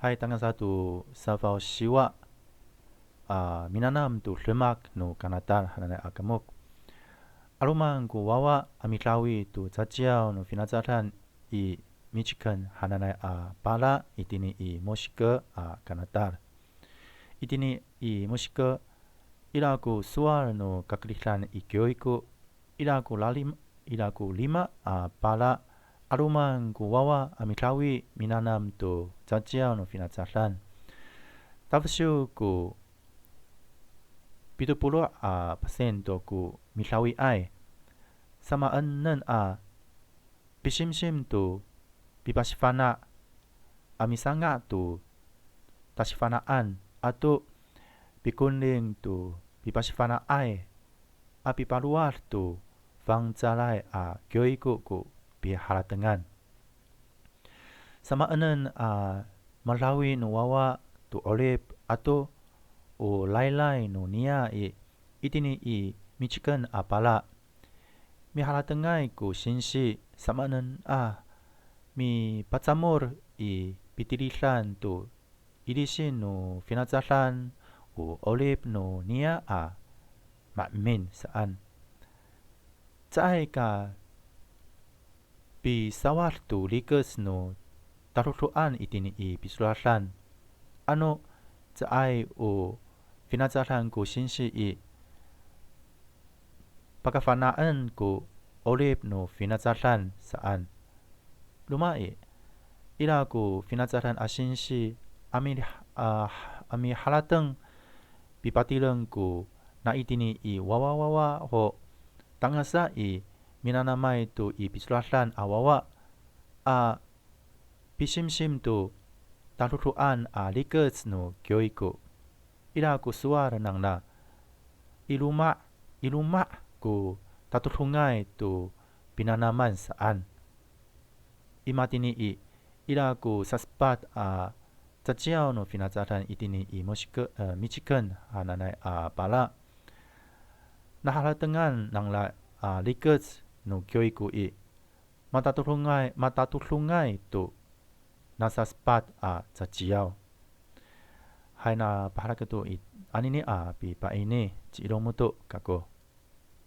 Hai tangan satu savau siwa minanam tu lemak no kanatar hanane akamok. Aruman ku wawa amilawi tu caciau no finazaran i Michigan hanane pala itini i Moshika kanatar. Itini i Moshika ilaku suar no kakrilan i kyoiku ilaku lima pala aruman ku wawa amilawi minanam tu caciau no finazaran. Tapos ku 70% ku milawi ay samaan nan pisimsim tu pipasifana amisanga tu tasifanaan atau pikunling tu pipasifana ay pipaluar tu fangzalay kyoiku ku pihalatengan samaan nan malawi no wawa tu olip atau o laylay no niya itini i Michigan pala mi halatengay ku sinsi samanan mi patsamor i pitilisan tu ilisin no finazalan o olip no niya makmin saan tsaay ka pisawar tu likas no tarutuan itini i pisulasan ano tsaay o finazalan ku sinsi i pagkafanaan ku olip no finazalan saan lumai ila ku finazalan asinsi ami halateng pipatilang ku na itini i wawa ho tangasa i minanamay tu i pisulasan wawa pisimsim tu tarutuan likas no kyoiku ila ku suara nang na iluma ku tatutungay tu pinanaman saan imatini i ila ku saspat caciao no finazaran itini i Michigan hananay pala nahalatengan nang la likas no kyoiku i matatutungay tu nasaspat caciao hay na pahala ketu anini pi pa ini ci ilong mutu kako